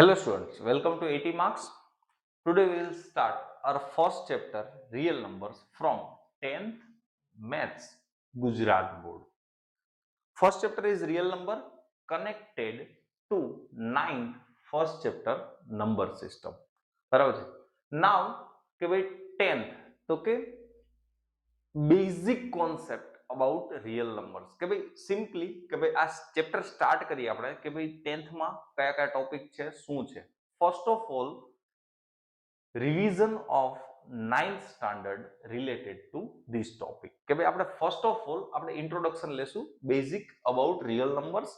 Hello students, welcome to 80 marks. Today we will start our first chapter real numbers from 10th maths Gujarat board. First chapter is real number connected to 9th first chapter number system. બરાબર છે. Now કે ભાઈ 10th તો કે basic concept about real numbers કે ભાઈ simply કે ભાઈ આ ચેપ્ટર સ્ટાર્ટ કરીએ આપણે કે ભાઈ 10th માં કયા કયા ટોપિક છે શું છે. First of all revision of 9th standard related to this topic કે ભાઈ આપણે ફર્સ્ટ ઓફ ઓલ આપણે ઇન્ટ્રોડક્શન લેશું બેઝિક અબાઉટ રિયલ નંબર્સ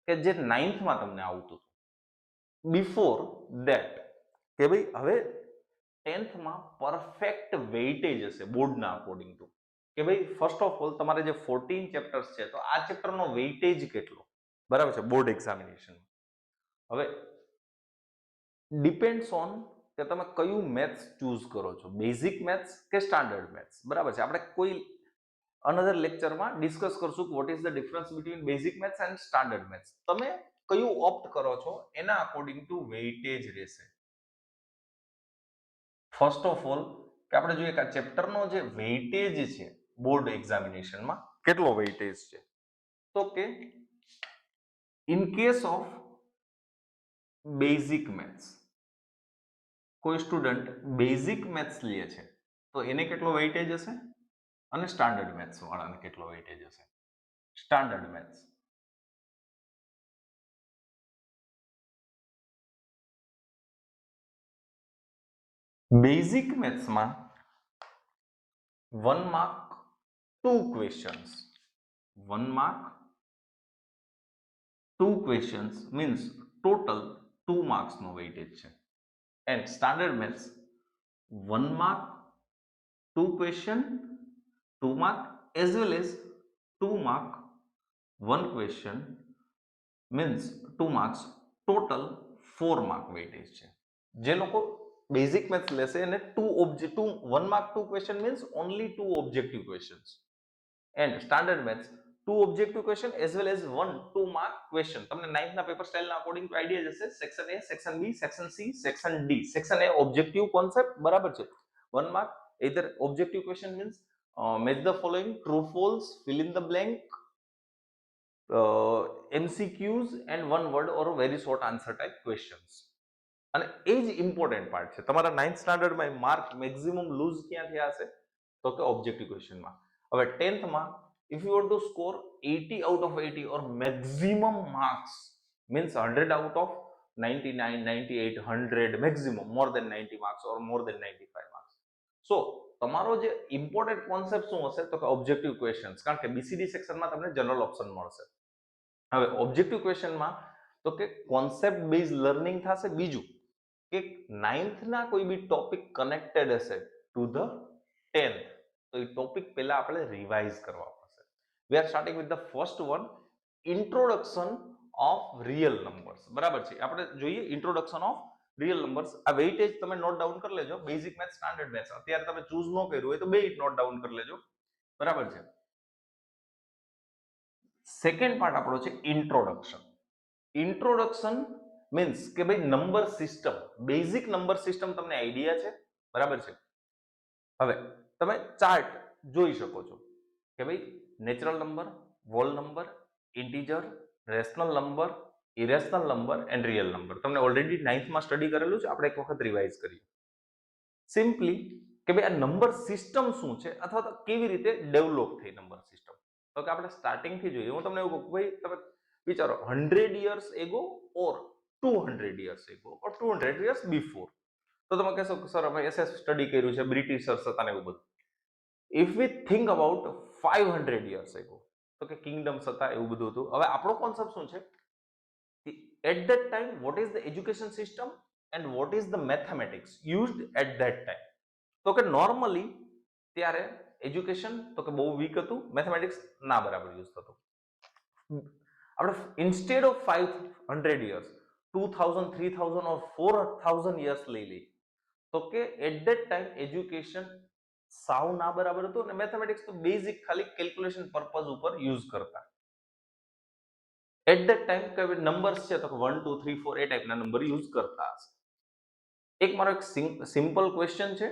કે જે 9th માં તમને આવતું હતું. બિફોર ધેટ કે ભાઈ હવે 10th માં પરફેક્ટ વેઇટેજ હશે બોર્ડના અકોર્ડિંગ ટુ કે ભાઈ ફર્સ્ટ ઓફ ઓલ તમારે જે 14 ચેપ્ટર્સ છે તો આ ચેપ્ટરનો વેઇટેજ કેટલો બરાબર છે બોર્ડ એક્ઝામિનેશન. હવે ડિપેન્ડ્સ ઓન કે તમે કયું મેથ્સ ચૂઝ કરો છો, બેઝિક મેથ્સ કે સ્ટાન્ડર્ડ મેથ્સ. બરાબર છે. આપણે કોઈ અનધર લેક્ચરમાં ડિસ્કસ કરશું કે vote is the difference between basic maths and standard maths. તમે કયું ઓપ્ટ કરો છો એના અકોર્ડિંગ ટુ વેઇટેજ રહેશે. ફર્સ્ટ ઓફ ઓલ કે આપણે જોઈએ કે આ ચેપ્ટરનો જે વેઇટેજ છે બોર્ડ એક્ઝામિનેશનમાં કેટલો વેઇટેજ છે તો કે in case of basic maths કોઈ સ્ટુડન્ટ બેઝિક મેથ્સ લે છે તો એને કેટલો વેઇટેજ હશે અને સ્ટાન્ડર્ડ મેથ્સ વાળાને કેટલો વેઇટેજ હશે. સ્ટાન્ડર્ડ મેથ્સ બેઝિક મેથ્સમાં 1 mark 2 questions 1 mark 2 questions means total 2 marks નો વેઇટેજ છે. And standard maths 1 mark 2 question 2 mark as well as 2 mark 1 question means 2 marks total 4 mark weightage છે. જે લોકો બેઝિક મેથ્સ લેશે એને 1 mark 2 question means only 2 objective questions and standard maths 2 objective question as well as 2 mark question. તમને 9th ના paper સ્ટાઇલના according to idea જશે. Section A, section B, section C, section D. Section A objective concept બરાબર છે. 1 mark either objective question means match the following, true false, fill in the blank, MCQs and one word or very short answer type questions. અને એ જ important part છે. તમારા 9th સ્ટાન્ડર્ડમાં mark maximum loose ક્યાં થયા હશે તો કે ઓબ્જેક્ટિવ ક્વેશ્ચનમાં. હવે 10th માં if you want to score 80 out of 80 or maximum marks means 100 out of 99, 98, 100 maximum more than 90 marks or more than 95 marks. સો તમારો જે ઇમ્પોર્ટન્ટ કોન્સેપ્ટ શું હશે તો કે ઓબ્જેક્ટિવ ક્વેશ્ચન્સ, કારણ કે બીસીડી સેક્શનમાં તમને જનરલ ઓપ્શન મળશે. હવે ઓબ્જેક્ટિવ ક્વેશ્ચનમાં તો કે કોન્સેપ્ટ બેઝ લર્નિંગ થશે. બીજું કે 9th ના કોઈ બી ટોપિક કનેક્ટેડ હશે ટુ ધ 10th તો એ ટોપિક પહેલા આપણે રિવાઇઝ કરવા પડશે. We are starting with the first one, introduction of real numbers. બરાબર છે. આપણે જોઈએ ઇન્ટ્રોડક્શન ઓફ રિયલ નંબર્સ. આ વેઇટેજ તમે નોટ ડાઉન કરી લેજો. બેઝિક મેથ્સ, સ્ટાન્ડર્ડ મેથ્સ અત્યારે તમે ચૂઝ ન કર્યું હોય તો બે નોટ ડાઉન કરી લેજો. બરાબર છે. સેકન્ડ પાર્ટ આપણો છે ઇન્ટ્રોડક્શન. ઇન્ટ્રોડક્શન મીન્સ કે ભાઈ number system, basic number system તમને આઈડિયા છે. બરાબર છે. હવે તમે ચાર્ટ જોઈ શકો છો કે ભાઈ natural number, whole number, integer, rational number, irrational number and real number. તમને ઓલરેડી 9th માં સ્ટડી કરેલું છે. આપણે એક વખત રિવાઇઝ કરીએ. સિમ્પલી કે ભાઈ આ નંબર સિસ્ટમ શું છે અથવા તો કેવી રીતે ડેવલપ થઈ નંબર સિસ્ટમ તો કે આપણે સ્ટાર્ટિંગ થી જોઈએ. હું તમને એવું કહું ભાઈ તમે વિચારો 100 years ago or 200 years ago or 200 years before તો તમે કહેશો કે સર અમે એસએસ સ્ટડી કર્યું છે, બ્રિટિશર્સ હતા ને એવું બધું. If V think about 500 years ago તો કે કિંગડમ્સ હતા એવું બધું હતું. હવે આપણો કોન્સેપ્ટ શું છે at that time what is the education system and what is the mathematics used at that time. તો કે નોર્મલી ત્યારે એજ્યુકેશન તો કે બહુ વીક હતું, મેથેમેટિક્સ ના બરાબર યુઝ થતું. આપણે instead of 500 years 2000, 3000 or 4000 years લઈ લઈએ તો કે એટ ધેટ ટાઈમ એજ્યુકેશન સાવ ના બરાબર હતું અને મેથેમેટિક્સ તો બેઝિક ખાલી કેલ્ક્યુલેશન પર્પઝ ઉપર યુઝ કરતા. એટ ધેટ ટાઈમ કે નંબર્સ છે તો 1 2 3 4 એ ટાઈપના નંબર યુઝ કરતા હશે. એક મારો એક સિમ્પલ ક્વેશ્ચન છે,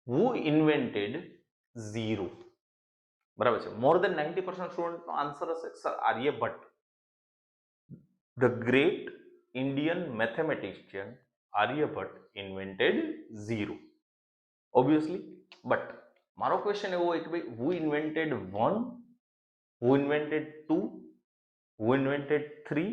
હુ ઇન્વેન્ટેડ ઝીરો? બરાબર છે. મોર દેન 90% સ્ટુડન્ટનો આન્સર હશે sir Aryabhata. The great Indian mathematician Aryabhata invented zero. Obviously. But મારો ક્વેશ્ચન એવો હોય કે ભાઈ who invented 1, who invented 2, who invented 3?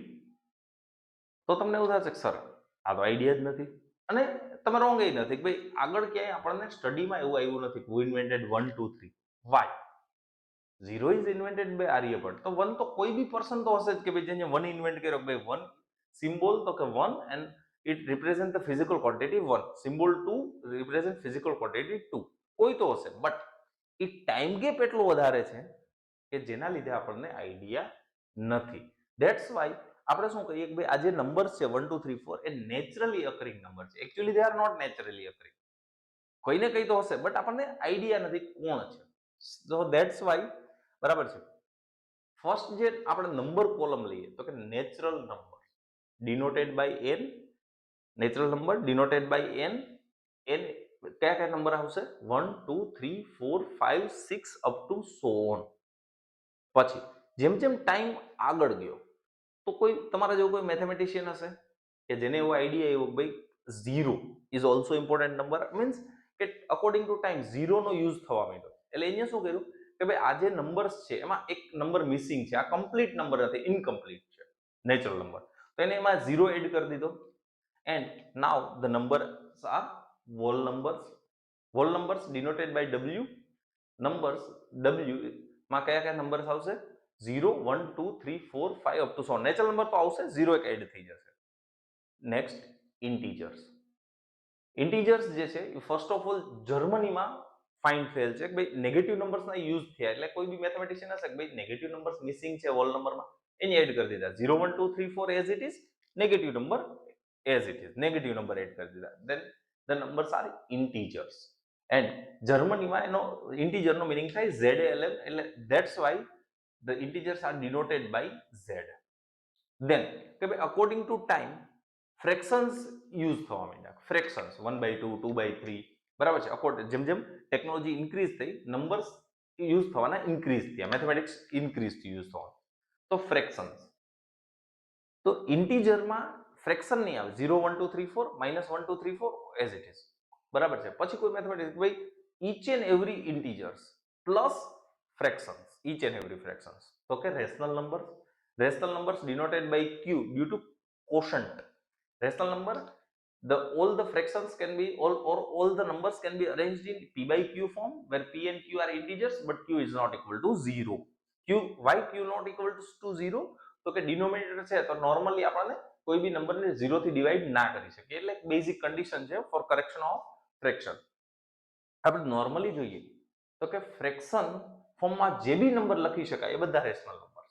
તો તમને એવું થશે કે સર આ તો આઈડિયા જ નથી. અને તમે રોંગ એ નથી કે ભાઈ આગળ ક્યાંય આપણને સ્ટડીમાં એવું આવ્યું નથી કે who invented 1 2 3. Why? Zero is invented by Aryabhatta. તો વન તો કોઈ બી પર્સન તો હશે જ કે ભાઈ જેને વન ઇન્વેન્ટ કર્યો. ભાઈ વન સિમ્બોલ તો કે one and it represent the physical quantity 1. Symbol 2 represent physical quantity 2. કોઈ તો હશે. બટ એ ટાઈમ ગેપ એટલો વધારે છે કે જેના લીધે આપણને આઈડિયા નથી. ધેટ્સ વાય આપણે શું કહીએ કે ભાઈ આ જે નંબર્સ છે 1 2 3 4 એ નેચરલી અકરિંગ નંબર છે. Actually they are not naturally occurring. કોઈને કઈ તો હશે બટ આપણને આઈડિયા નથી કોણ છે. સો ધેટ્સ વાય. બરાબર છે. ફર્સ્ટ જે આપણે નંબર કોલમ લઈએ તો કે natural number denoted by N. Natural number denoted by N. N કયા કયા નંબર આવશે? 1 2 3 4 5 6 અપ ટુ સો ઓન. પછી જેમ જેમ ટાઈમ આગળ ગયો તો કોઈ તમારા જેવો કોઈ મેથેમેટિશિયન હશે કે જેને એવો આઈડિયા આવ્યો ભાઈ zero is also important number. Means કે અકોર્ડિંગ ટુ ટાઈમ ઝીરોનો યુઝ થવા માંડ્યો. એટલે અહીંયા શું કર્યું કે ભાઈ આ જે નંબર્સ છે એમાં એક નંબર મિસિંગ છે. આ કમ્પ્લીટ નંબર નથી, ઇનકમ્પ્લીટ છે નેચરલ નંબર. તો એને એમાં ઝીરો એડ કરી દીધો. And now the numbers R whole numbers. whole numbers denoted by w. numbers w માં કયા કયા નંબર્સ આવશે? 0 1 2 3 4 5 અપ ટુ 100. નેચરલ નંબર તો આવશે, 0 એક એડ થઈ જશે. Next integers. ઇન્ટીજર્સ જે છે એ ફર્સ્ટ ઓફ ઓલ જર્મનીમાં ફાઇન્ડ થયેલ છે કે ભાઈ નેગેટિવ નંબર્સના યુઝ થયા. એટલે કોઈ બી મેથેમેટિશિયન હશે કે ભાઈ નેગેટિવ નંબર્સ મિસિંગ છે હોલ નંબરમાં, એને એડ કરી દીધા. 0 1 2 3 4 as it is, negative number as it is, negative number add કરી દીધા. Then the numbers are integers. And જર્મનીમાં એનો ઇન્ટીજરનો મિનિંગ થાય ZLM. એટલે that's why the integers are denoted by Z. Then કે ભાઈ according to time fractions use થવા માંડ્યા. ફ્રેક્શન્સ 1/2 2/3. બરાબર છે. જેમ જેમ ટેકનોલોજી ઇન્ક્રીઝ થઈ નંબર્સ યુઝ થવાના ઇન્ક્રીઝ થયા, મેથેમેટિક્સ ઇન્ક્રીઝ યુઝ થવા. તો ફ્રેક્શન્સ તો ઇન્ટીજરમાં ફ્રેક્શન નહીં આવે. 0 1 2 3 4 -1 2 3 4 એઝ ઇટ ઇઝ. બરાબર છે. પછી કોઈ મેથેમેટિક્સ ભાઈ each and every integers plus fractions. Each and every fractions તો કે rational numbers. Rational numbers denoted by q due to quotient. Rational number, all the fractions can be all the numbers can be arranged in p by q form, where p and q are integers but q is not equal to 0. Why q not equal to 0? તો કે denominator છે તો normally આપણને કોઈ બી નંબરને 0 થી divide ના કરી શકીએ. એટલે બેઝિક કન્ડિશન છે ફોર કરેક્શન ઓફ ફ્રેક્શન. આપણે નોર્મલી જોઈએ તો કે ફ્રેક્શન ફોર્મમાં જે બી નંબર લખી શકાય એ બધા રેશનલ નંબર.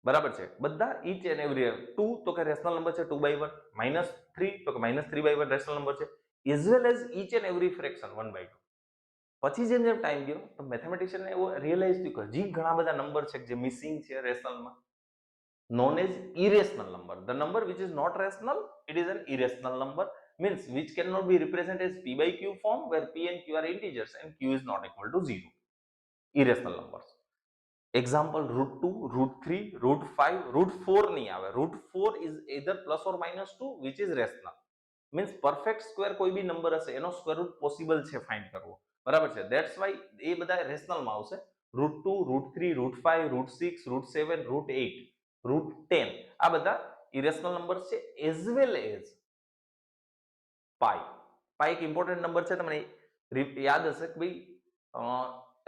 બરાબર છે. બધા ઈચ એન્ડ એવરી 2 તો કે રેશનલ નંબર છે 2/1, -3 તો કે -3/1 રેશનલ નંબર છે, as well as inch and every fraction 1/2. પછી જેમ જેમ ટાઈમ ગયો તો મેથેમેટિશિયનને એવો રિયલાઇઝ થયું કે હજી ઘણા બધા નંબર છે જે મિસિંગ છે રેશનલમાં, known as irrational number. The number which is not rational, it is an irrational number, means which cannot be represented as p by q form, where p and q are integers and q is not equal to 0. Irrational numbers. Example √2, √3, √5, √4 નહીં આવે. √4 is either plus or minus 2, which is rational. Means perfect square કોઈ બી number હશે એનો square root possible છે find કરવો. બરાબર છે. That's why એ બધા રેશનલમાં આવશે. √2, √3, √5, √6, √7, √8, √10 આ બધા ઇરેશનલ નંબર્સ છે. એઝ વેલ એઝ પાઈ. પાઈ એક ઇમ્પોર્ટન્ટ નંબર છે. તમને યાદ હશે કે ભાઈ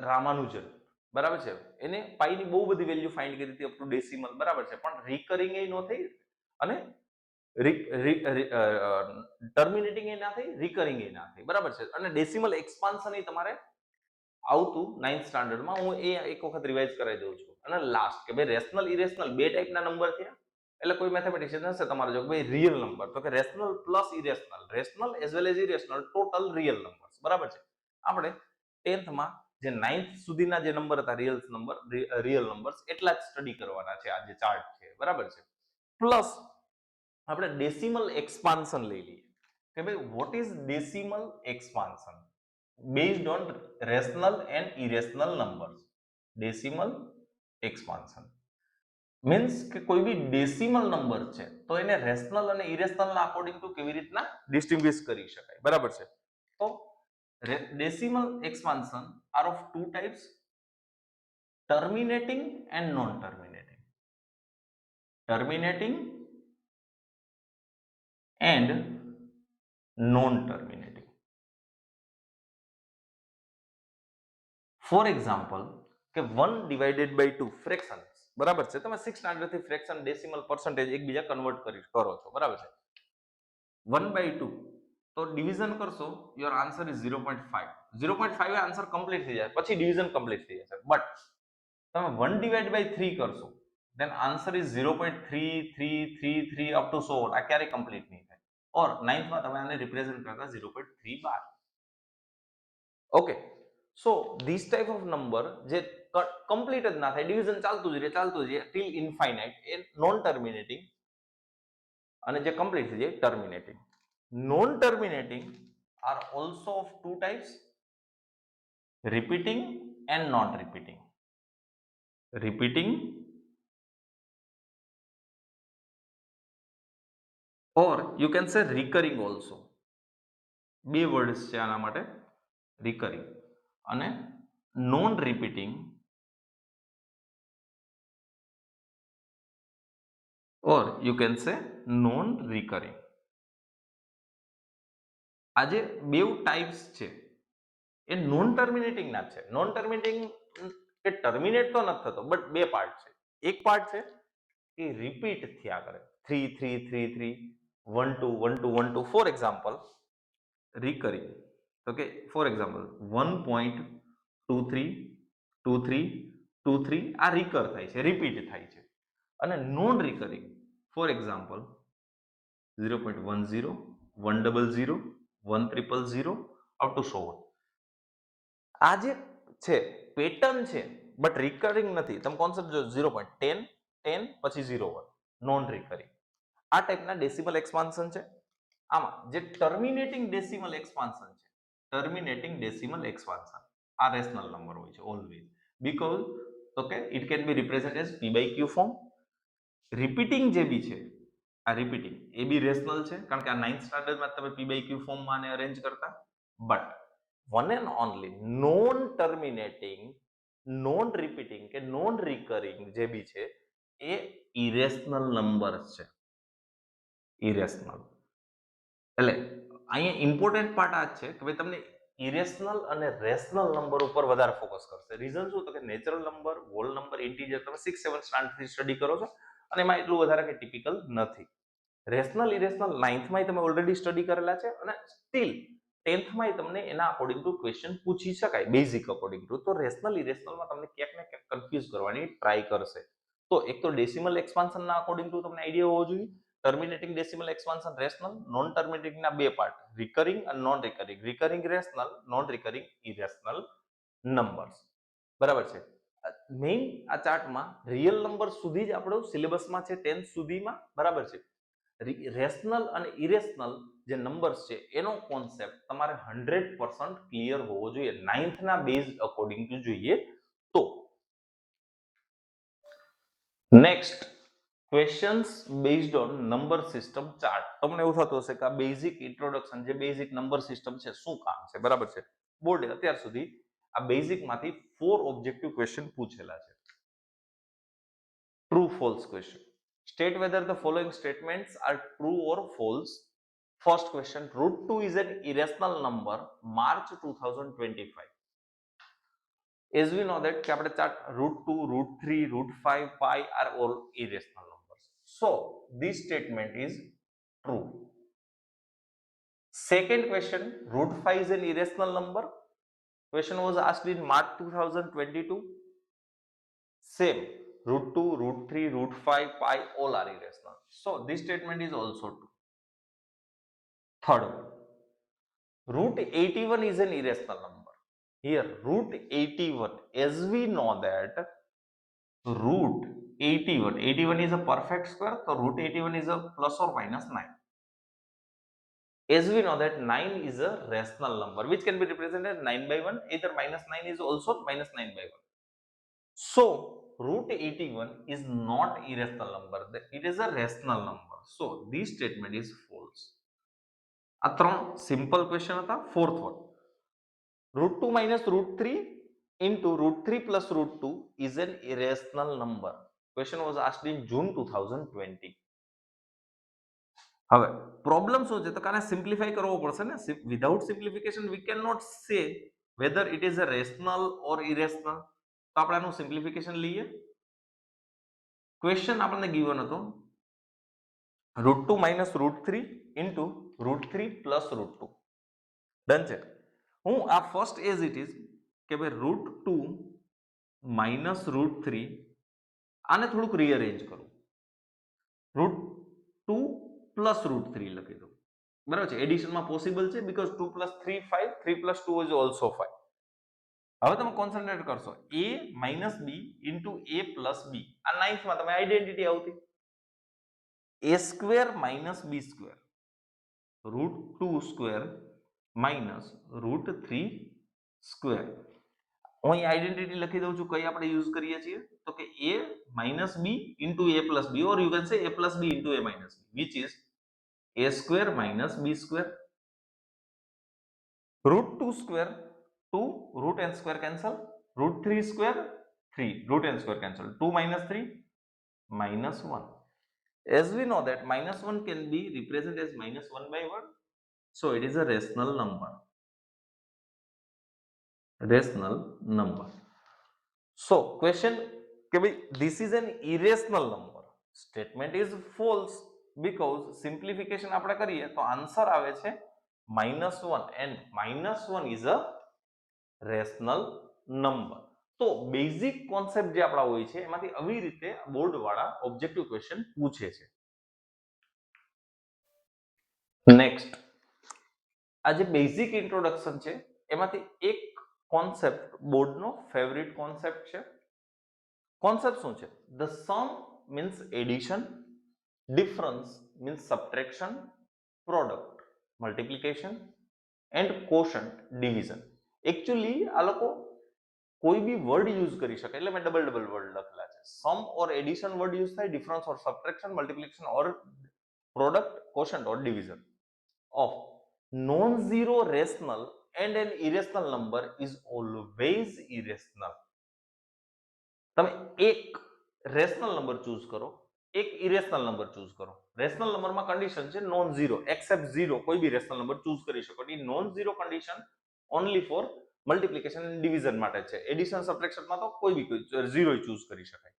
રામાનુજન, બરાબર છે, એને પાઈની બહુ બધી વેલ્યુ ફાઇન્ડ કરી હતી અપ ટુ ડેસિમલ. બરાબર છે. પણ રિકરિંગ એ ન થઈ અને ટર્મિનેટિંગ એ ના થઈ, રિકરિંગ એ ના થઈ. બરાબર છે. અને ડેસિમલ એક્સપાન્શન એ તમારે આવતું 9th સ્ટાન્ડર્ડમાં. હું એ એક વખત રિવાઇઝ કરાવી દઉં છું. અને લાસ્ટ કે ભાઈ રેશનલ ઇરેશનલ બે ટાઈપના નંબર થયા. એટલે કોઈ મેથેમેટિશિયન હશે તમારે જો ભાઈ રિયલ નંબર તો કે rational plus irrational, rational as well as irrational, total real numbers. બરાબર છે. આપણે 10th માં જે 9th સુધીના જે નંબર હતા રિયલ નંબર્સ એટલા જ સ્ટડી કરવાના છે આ જે ચાર્ટ છે, બરાબર છે. પ્લસ આપણે ડેસિમલ એક્સપાન્શન લઈ લઈએ કે ભાઈ what is decimal expansion based on rational and irrational numbers. Decimal expansion means કે કોઈ બી ડેસિમલ નંબર છે તો એને રેશનલ અને ઇરેશનલ ના અકોર્ડિંગ ટુ કેવી રીતના ડિસ્ટિંગ્વિશ કરી શકાય, બરાબર છે. તો decimal expansion are of two types, terminating and non-terminating. Terminating and non-terminating. For example, કે 1 divided by 2 fractions, બરાબર છે. તમે 6 સ્ટાન્ડર્ડ થી ફ્રેક્શન ડેસિમલ પર્સન્ટેજ એકબીજા કન્વર્ટ કરો છો, બરાબર છે. 1 by 2 તો ડિવિઝન કરશો, your answer is 0.5. 0.5 A answer complete થઈ જાય, પછી ડિવિઝન કમ્પ્લીટ થઈ જશે. બટ તમે 1 ડિવાઇડ બાય 3 કરશો, then answer is 0.3333 up to so on. આ ક્યારે કમ્પ્લીટ નહીં થાય. ઓર 9th માં તમે આને રિપ્રેઝન્ટ કરતા 0.3 bar. Okay, so this type of number જે કમ્પ્લીટ જ ના થાય, ડિવિઝન ચાલતું જ રહે ટીલ ઇન્ફાઇનાઇટ, એ નોન ટર્મિનેટિંગ, અને જે કમ્પ્લીટ થઈ જાય terminating. Non terminating are also of two types, repeating and non-repeating. Repeating or you can say recurring also. બે વર્ડ્સ છે આના માટે, recurring અને non-repeating or you can say non-recurring. આ જે બે ટાઈપ્સ છે એ નોન ટર્મિનેટિંગ ના છે. નોન ટર્મિનેટિંગ કે ટર્મિનેટ તો નથી થતો, બટ બે પાર્ટ છે. એક પાર્ટ છે એ રિપીટ થયા કરે, 3 3 3 3 1 2 1 2 1 2. For example recurring, okay, for example 1.232323 આ રિકર થાય છે, રિપીટ થાય છે. અને non recurring for example 0.10 100 1000 up to so on. આ જે છે પેટર્ન છે બટ રિકરિંગ નથી. તમે કોન્સેપ્ટ જો 0.10 10 પછી 01 નોન રિકરિંગ. આ ટાઈપના ડેસિમલ એક્સપાન્શન છે. આમાં જે ટર્મિનેટિંગ ડેસિમલ એક્સપાન્શન છે, ટર્મિનેટિંગ ડેસિમલ એક્સપાન્શન આ રેશનલ નંબર હોય છે always, because okay it can be represent as p by q form. Repeating જે બી છે, આ રિપીટિંગ એ બી રેશનલ છે, કારણ કે આ 9th સ્ટાન્ડર્ડમાં તમે p by q ફોર્મમાં આને અરેન્જ કરતા. But one and only non terminating, non repeating કે નોન રિકરિંગ જે બી છે એ ઇરેશનલ નંબર છે. ઇરેશનલ એટલે અહીંયા ઇમ્પોર્ટન્ટ પાર્ટ આ છે કે ભાઈ તમને ઇરેશનલ અને રેશનલ નંબર ઉપર વધારે ફોકસ કરશે. રીઝન શું? તો કે natural number, whole number, integer તમે 6-7 સ્ટાન્ડર્ડ થી સ્ટડી કરો છો અને એમાં એટલું વધારે કે ટિપિકલ નથી. રેશનલ ઇરેશનલ 9th માં તમે ઓલરેડી સ્ટડી કરેલા છે અને સ્ટીલ 10th માં તમને એના અકોર્ડિંગ ટુ ક્વેશ્ચન પૂછી શકાય, બેઝિક અકોર્ડિંગ ટુ. તો રેશનલ ઇરેશનલમાં તમને ક્યાંક ને ક્યાંક કન્ફ્યુઝ કરવાની ટ્રાય કરશે. તો એક તો ડેસિમલ એક્સપાન્શન ના અકોર્ડિંગ ટુ તમને આઈડિયા હોવો જોઈએ. Terminating decimal expansion rational, non terminating ના બે પાર્ટ, રિકરિંગ અને non recurring. Recurring rational, non recurring irrational numbers, બરાબર છે. મેઇન આ ચાર્ટમાં રિયલ નંબર સુધી જ આપણો સિલેબસમાં છે 10th સુધીમાં, બરાબર છે. રેશનલ અને ઇરેશનલ જે નંબર્સ છે એનો કોન્સેપ્ટ તમારે 100% ક્લિયર હોવો જોઈએ 9th ના બેઝ અકોર્ડિંગ ટુ જોઈએ તો. Next questions based on number system chart. તમને એવું થતું હશે કે આ બેઝિક ઇન્ટ્રોડક્શન, જે બેઝિક નંબર સિસ્ટમ છે શું કામ છે, બરાબર છે. બોર્ડે અત્યાર સુધી આ બેઝિક માંથી 4 ઓબ્જેક્ટિવ ક્વેશ્ચન પૂછેલા છે. True false question. State whether the following statements are true or false. First question, root 2 is an irrational number, March 2025. As we know that કે આપણે chart root 2, root 3, root 5, pi are all irrational numbers. So this statement is true. Second question, root 5 is an irrational number. Question was asked in March 2022. Same, root 2, root 3, root 5, pi all are irrational. So this statement is also true. Third one, root 81 is an irrational number. here root 81, as we know that root 81 is a perfect square, so root 81 is a plus or minus 9. As we know that 9 is a rational number which can be represented 9 by 1, either minus 9 is also minus 9 by 1. So root 81 is not irrational number, it is a rational number. So this statement is false. આ ત્રણ simple question હતા. Fourth one, root 2 minus root 3 into root 3 plus root 2 is an irrational number. Question was asked in June 2020. હવે problem શું છે તો કાને simplify કરવો પડશે ને. Without simplification we can not say whether it is a rational or irrational. તો આપણે આનું સિમ્પ્લિફિકેશન લઈએ. ક્વેશ્ચન આપણને ગિવન હતો root 2 minus root 3 into root 3 plus root 2. Done છે. હું આ ફર્સ્ટ એઝ ઇટ ઇઝ કે ભાઈ રૂટ 2 માઇનસ રૂટ 3 આને થોડુંક રીઅરેન્જ કરું, રૂટ 2 પ્લસ રૂટ 3 લખી દઉં. બરાબર છે. એડિશનમાં પોસિબલ છે because 2 plus 3 5, 3 plus 2 is also 5. હવે તમે કોન્સન્ટ્રેટ કરશો a minus b into a plus b. આ નાઇન્થમાં તમે આઈડેન્ટિટી આવતી a square minus b square, root 2 square minus root 3 square. હું અહીં આઈડેન્ટિટી લખી દઉં છું, કઈ આપણે યુઝ કરીએ છીએ તો કે a minus b into a plus b, or you can say a plus b into a minus b, which is a square minus b square. Root 2 square 2, root n square cancel, root 3 square 3, root n square cancel, 2 minus 3 minus 1. As we know that minus 1 can be represented as minus 1 by 1, so it is a rational number. Rational number. So question, this is an irrational number. Statement is false because simplification આપણે કરીએ તો answer આવે છે -1 and -1 is a rational number. તો basic concept જે આપણા હોય છે એમાંથી આવી રીતે બોર્ડ વાળા ઓબ્જેક્ટિવ ક્વેશ્ચન પૂછે છે. નેક્સ્ટ, આ જે બેઝિક ઇન્ટ્રોડક્શન છે એમાંથી એક કોન્સેપ્ટ બોર્ડનો ફેવરિટ કોન્સેપ્ટ છે. કોન્સેપ્ટ શું છે? The sum means addition, difference means subtraction, product multiplication and quotient division. Actually આ લોકો કોઈ બી વર્ડ યુઝ કરી શકે, એટલે મેં ડબલ વર્ડ લખેલા છે. Sum or addition word use થાય, difference or subtraction, multiplication or product, quotient or division of non zero rational and an irrational number is always irrational. તમે એક રેશનલ નંબર ચૂઝ કરો, એક ઇરેશનલ નંબર ચૂઝ કરો. Rational નંબરમાં condition છે non zero, except zero કોઈ બી rational number choose કરી શકો. એ non zero condition only for multiplication and division માટે છે. એડિશન સબટ્રેક્શનમાં તો કોઈ બી ઝીરો ચૂઝ કરી શકાય.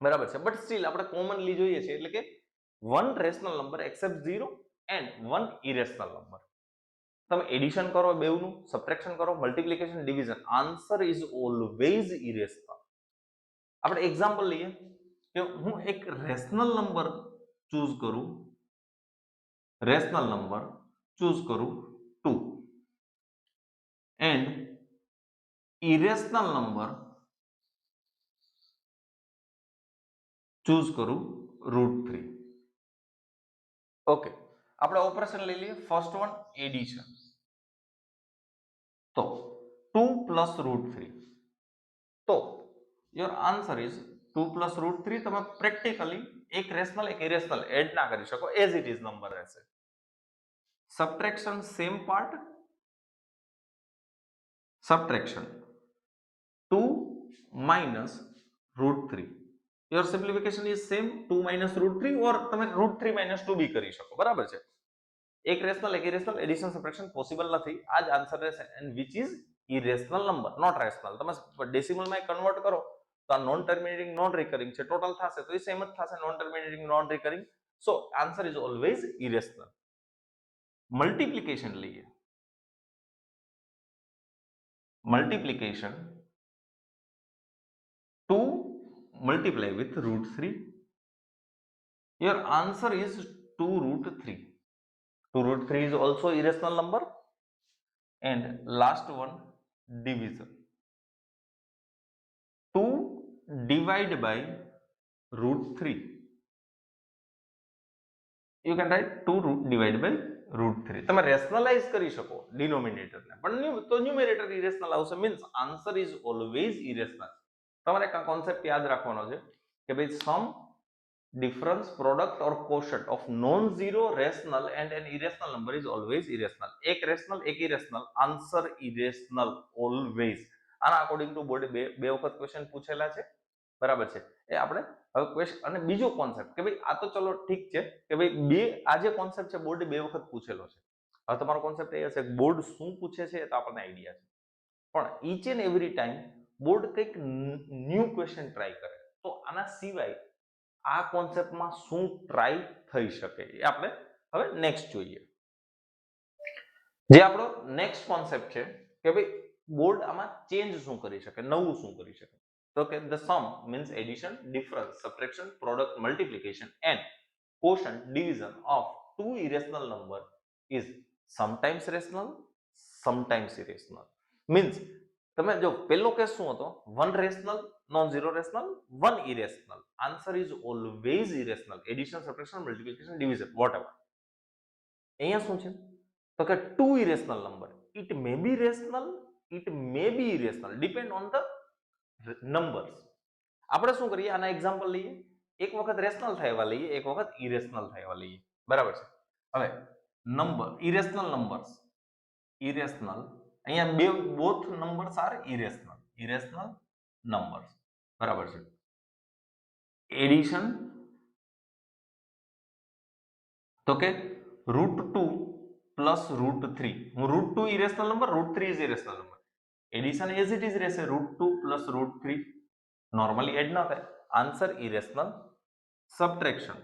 બરાબર છે. બટ સ્ટીલ આપણે કોમનલી જોઈએ છે એટલે કે one rational number except zero and one irrational number. તમે એડિશન કરો બેવનું, સબટ્રેક્શન કરો, multiplication, division, answer is always irrational. આપણે એક્ઝામ્પલ લઈએ કે હું એક રેશનલ નંબર ચૂઝ કરું, રેશનલ નંબર ચૂઝ કરું 2 એન્ડ ઇરેશનલ નંબર ચૂઝ કરું રૂટ 3. ઓકે, આપણે ઓપરેશન લઈ લઈએ. First one addition. તો 2 પ્લસ રૂટ 3, તો your answer is 2 plus root 3. તમે પ્રેક્ટિકલી એક રેશનલ એક ઇરેશનલ એડ ના કરી શકો, એઝ ઇટ ઇઝ નંબર રહેશે. Subtraction same part, subtraction 2 minus root 3. Your simplification is same, 2 minus root 3, or તમે રૂટ 3 માઇનસ 2 બી કરી શકો. બરાબર છે. એક રેશનલ એક ઇરેશનલ, એડિશન સબટ્રેક્શન પોસિબલ નથી. આ જ આન્સર રહેશે and which is irrational number, not rational. તમે ડેસિમલમાં કન્વર્ટ કરો તો આ નોન ટર્મિનેટિંગ નોન રિકરિંગ છે, ટોટલ થશે તો એ સેમ જ થશે, non terminating non recurring. So answer is always irrational. Multiplication લઈએ. Multiplication 2 multiply with root 3. Your answer is 2 root 3. 2 root 3 is also irrational number and last one division. 2 divided by root 3. You can write 2 divided by root 3. તમે રેશનલાઇઝ કરી શકો ડિનોમિનેટરને, પણ તો numerator irrational આવશે, means answer is always irrational. તમારે એક concept યાદ રાખવાનો છે કે ભાઈ સમ, difference, product or quotient of non-zero, rational and an irrational number is always irrational. એક રેશનલ એક ઇરેશનલ, આન્સર ઇરેશનલ ઓલવેઝ. આના અકોર્ડિંગ ટુ બોર્ડ બે વખત ક્વેશ્ચન પૂછેલા છે, બરાબર છે. એ આપણે હવે ક્વેશ્ચન, અને બીજો કોન્સેપ્ટ કે ભાઈ આ તો ચલો ઠીક છે કે ભાઈ બે આ જે કોન્સેપ્ટ છે બોર્ડ બે વખત પૂછેલો છે. હવે તમારો કોન્સેપ્ટ એ હશે બોર્ડ શું પૂછે છે એ તો આપણને આઈડિયા છે, પણ inch and every time board કંઈક ન્યૂ ક્વેશ્ચન ટ્રાય કરે. તો આના સિવાય આ કોન્સેપ્ટમાં શું ટ્રાય થઈ શકે એ આપણે હવે નેક્સ્ટ જોઈએ. જે આપણો નેક્સ્ટ કોન્સેપ્ટ છે કે ભાઈ બોર્ડ આમાં ચેન્જ શું કરી શકે, નવું શું કરી શકે. તો કે the sum means addition, difference, subtraction, product, multiplication and quotient, division of two irrational number is sometimes rational, sometimes irrational. means તમે જો પહેલો કેસ શું હતો, one rational, non zero rational, one irrational. Answer is always irrational. Addition, subtraction, multiplication, division, whatever. અહીંયા શું છે તો કે two irrational number, it may be rational, it may be irrational, depend on the numbers. આપણે શું કરીએ, આના example લઈએ. એક વખત રેશનલ થાય એવા લઈએ, એક વખત ઇરેશનલ થાય એવા લઈએ, બરાબર છે. હવે નંબર, ઇરેશનલ નંબર્સ, ઇરેશનલ, અહીંયા બે both numbers R irrational numbers, બરાબર છે. એડિશન, તો કે √2 પ્લસ √3. હું √2 irrational number, √3 is irrational number. Addition as it is રહેશે, √2 પ્લસ √3. નોર્મલી એડ ના થાય, answer irrational. Subtraction,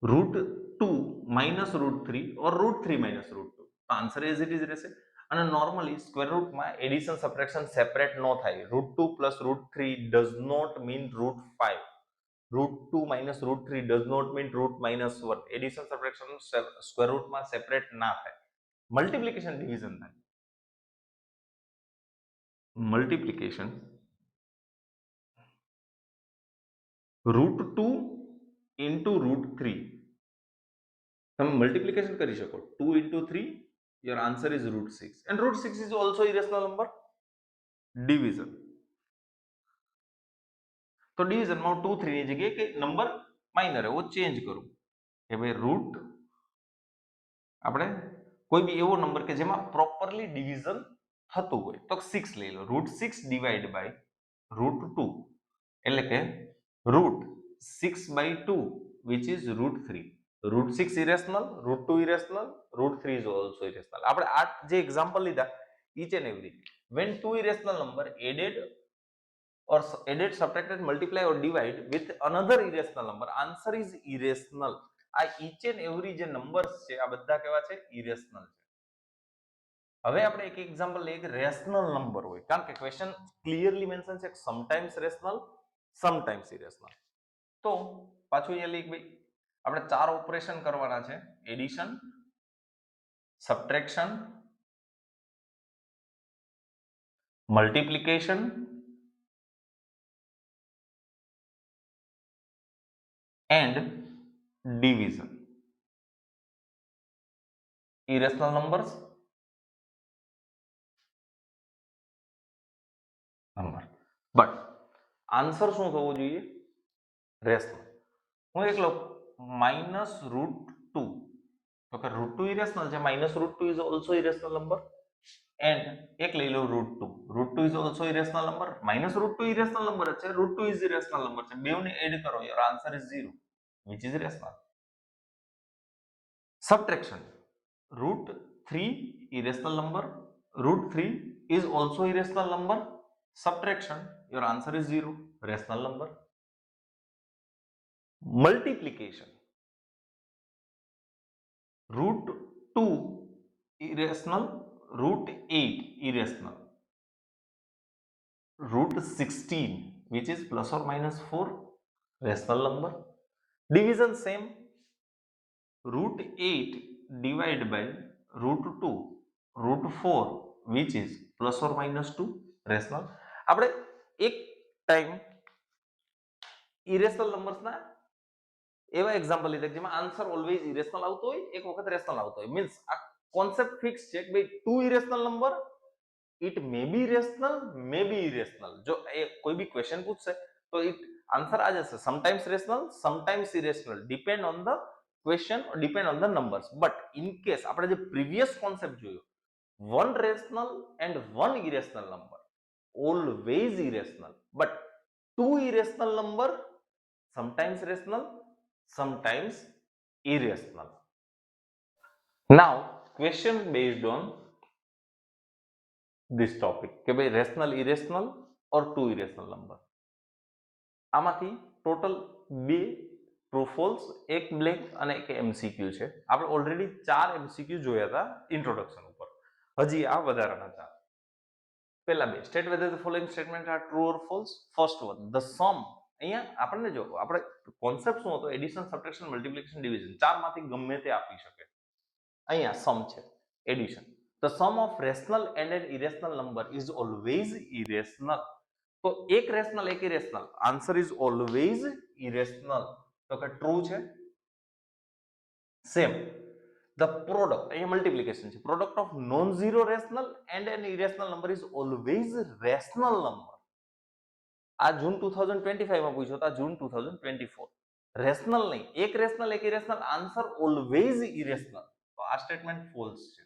√2 minus √3 or √3 minus √2. Answer as it is રહેશે. અને નોર્મલી સ્ક્વેર રૂટમાં એડિશન સબટ્રેક્શન સેપરેટ ન થાય. √2 plus √3 does not mean √5. √2 minus √3 does not mean √-1. Addition subtraction square રૂટમાં separate ના થાય. મલ્ટિપ્લિકેશન ડિવિઝન થાય. Multiplication √2 into √3. તમે મલ્ટિપ્લિકેશન કરી શકો. 2 into 3, your answer is √6. And √6 is also irrational number. Division. તો ડિવિઝનમાં 2 3 ની જગ્યાએ કે નંબર માઇનર એવો ચેન્જ કરું કે ભાઈ રૂટ, આપણે કોઈ બી એવો નંબર કે જેમાં પ્રોપરલી ડિવિઝન થતું હોય તો 6 લઈ લો. √6 ડિવાઈડ બાય √2 એટલે કે √6/2 which is √3. √6 irrational, √2 irrational, √3 is also irrational. આપણે આ જે એક્ઝામ્પલ લીધા, each and every when two irrational number added, subtracted, multiply or divide with another irrational number, answer is irrational. આ each and every જે numbers છે આ બધા કેવા છે, ઇરેશનલ છે. હવે આપણે એક એક્ઝામ્પલ લઈએ કે રેશનલ નંબર હોય, કારણ કે ક્વેશ્ચન ક્લિયરલી મેન્શન છે સમટાઈમ્સ રેશનલ, સમટાઈમ્સ ઇરેશનલ. તો પાછું અહીંયા લઈએ ભાઈ આપણે 4 ઓપરેશન કરવાના છે. Addition, subtraction, multiplication and division. Irrational numbers, number, but answer શું થવો જોઈએ, રેશનલ. હું એક લઉં -√2, તો કે √2 ઇરેશનલ છે, -√2 is also irrational number. And એક લઈ લઉં √2, √2 is also irrational number, -√2 irrational number છે, √2 ઇઝ ઇરેશનલ નંબર છે. બેવને એડ કરો, your answer is 0 which is irrational. Subtraction, √3 irrational number, √3 is also irrational number. Subtraction, your answer is 0, rational number. Multiplication, √2 irrational, √8 irrational, √16 which is plus or minus 4, rational number. Division same, √8 divided by √2 √4 which is plus or minus 2 rational. આપણે એક time irrational નંબર્સના એવા example લીધા જેમાં answer always irrational આવતો હોય, એક વખત rational આવતો હોય. મીન્સ આ કોન્સેપ્ટ ફિક્સ છે કે ભાઈ two irrational number it may be rational may be irrational. જો એ કોઈ બી ક્વેશ્ચન પૂછશે તો ઇટ આન્સર આ જશે, sometimes rational sometimes irrational, depend on the question or depend on the numbers. But in case આપણે જે પ્રીવિયસ કોન્સેપ્ટ જોયો, one rational and one irrational number always irrational, but two irrational number sometimes rational sometimes irrational. Now question based on this topic કે ભાઈ rational irrational or two irrational number. આમાંથી total બે true false, એક blank અને એક MCQ છે. આપણે already 4 MCQ જોયા હતા ઇન્ટ્રોડક્શન ઉપર, હજી આ વધારાના 4. પહેલા બે, state whether the following statement are true or false. First one, the sum. અહીંયા આપણને જો આપણે કોન્સેપ્ટ શું હતો, એડિશન, સબટ્રેક્શન, મલ્ટીપ્લિકેશન, ડિવિઝન, ચારમાંથી ગમે તે આપી શકે. અહીંયા સમ છે, addition. The sum of rational and an irrational number is always irrational. તો એક રેશનલ એક irrational, answer is always irrational. તો કે ટ્રુ છે. સેમ ધ પ્રોડક્ટ, અહીંયા મલ્ટીપ્લિકેશન છે, product of non zero rational and an irrational number is always rational number. આ June 2025 માં પૂછ્યો તો આ જૂન 2024. રેશનલ નહીં, એક રેશનલ એક ઇરેશનલ, આન્સર ઓલવેઝ ઇરેશનલ. તો આ સ્ટેટમેન્ટ ફોલ્સ છે.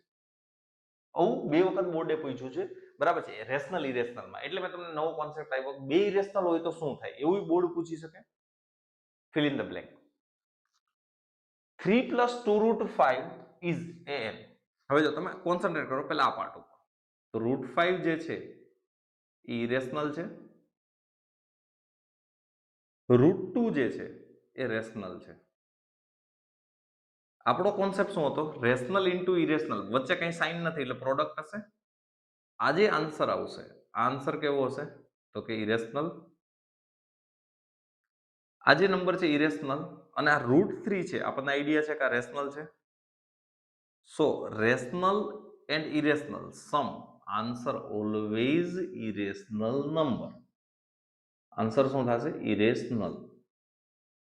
આવું બે વખત બોર્ડે પૂછ્યું છે, બરાબર છે, રેશનલ ઇરેશનલમાં. એટલે મેં તમને નવો કોન્સેપ્ટ આપ્યો, બે ઇરેશનલ હોય તો શું થાય, એવું બોર્ડ પૂછી શકે. fill in the blank. 3 plus 2 root 5 is an. હવે જો તમે કોન્સન્ટ્રેટ કરો પહેલા આ પાર્ટ ઉપર, તો √5 જે છે એ ઇરેશનલ છે, √2 જે છે એ રેશનલ છે. આપણો કોન્સેપ્ટ શું હતો, રેશનલ ઇન્ટુ ઇરેશનલ, વચ્ચે કઈ સાઇન નથી એટલે પ્રોડક્ટ હશે. આજે આન્સર આવશે, આન્સર કેવો હશે તો કે ઇરેશનલ. આ જે નંબર છે ઇરેશનલ અને આ √3 છે, આપણને આઈડિયા છે કે આ રેશનલ છે. So rational and irrational sum, answer always irrational number. Answer શું થશે, ઇરેશનલ.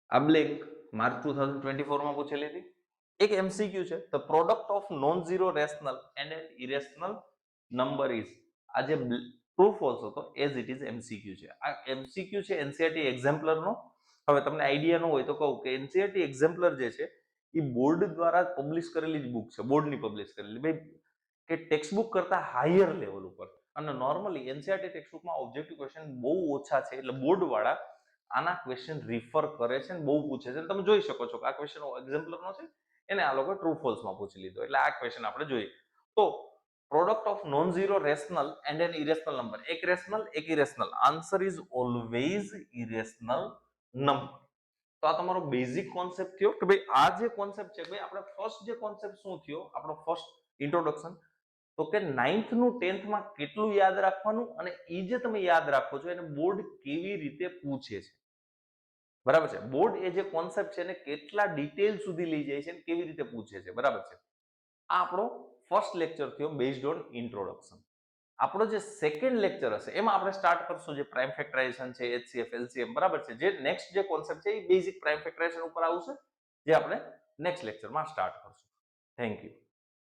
આ બ્લેન્ક માર્ચ 2024 માં પૂછેલી હતી. એક એમસીક્યુ છે, the product of non zero rational and an irrational number is. આ જે ટ્રુ ફોલ્સ હતો એઝ ઇટ ઇઝ એમસીક્યુ છે. આ એમસીક્યુ છે એનસીઈઆરટી એક્ઝામ્પલરનો. હવે તમને આઈડિયા ન હોય તો કહું કે એનસીઈઆરટી એક્ઝામ્પલર જે છે એ બોર્ડ દ્વારા પબ્લિશ કરેલી જ બુક છે, બોર્ડની પબ્લિશ કરેલી, ભાઈ કે ટેક્સ્ટ બુક કરતા હાયર લેવલ ઉપર. અને નોર્મલી એનસીઈઆરટી ટેક્સ્ટ બુકમાં ઓબ્જેક્ટિવ ક્વેશ્ચન બહુ ઓછા છે, એટલે બોર્ડ વાળા આના ક્વેશ્ચન રિફર કરે છે અને બહુ પૂછે છે. તમે જોઈ શકો છો કે આ ક્વેશ્ચન એક્ઝામ્પલરનો છે, એને આ લોકો ટ્રુ ફોલ્સમાં પૂછી લીધો, એટલે આ ક્વેશ્ચન આપણે જોઈએ. તો product of non zero rational and an irrational number, એક રેશનલ એક irrational, answer is always irrational number. તો આ તમારો બેઝિક કોન્સેપ્ટ થયો કે ભાઈ આ જે કોન્સેપ્ટ છે, ભાઈ આપણે ફર્સ્ટ જે કોન્સેપ્ટ શું થયો, આપણો ફર્સ્ટ ઇન્ટ્રોડક્શન, તો કે 9th નું 10th માં કેટલું યાદ રાખવાનું, અને એ જે તમે યાદ રાખો છો એને બોર્ડ કેવી રીતે પૂછે છે, બરાબર છે. બોર્ડ એ જે કોન્સેપ્ટ છે એને કેટલા ડિટેલ સુધી લઈ જાય છે અને કેવી રીતે પૂછે છે, બરાબર છે. આ આપણો ફર્સ્ટ લેક્ચર થયો બેઝડ ઓન ઇન્ટ્રોડક્શન. આપણો જે સેકન્ડ લેક્ચર હશે એમાં આપણે સ્ટાર્ટ કરશું જે પ્રાઇમ ફેક્ટરાઇઝેશન છે, એચસીએફ, એલસીએમ, બરાબર છે. જે નેક્સ્ટ જે કોન્સેપ્ટ છે એ બેઝિક પ્રાઇમ ફેક્ટરાઇઝેશન ઉપર આવશે, જે આપણે નેક્સ્ટ લેક્ચરમાં સ્ટાર્ટ કરશું. Thank you.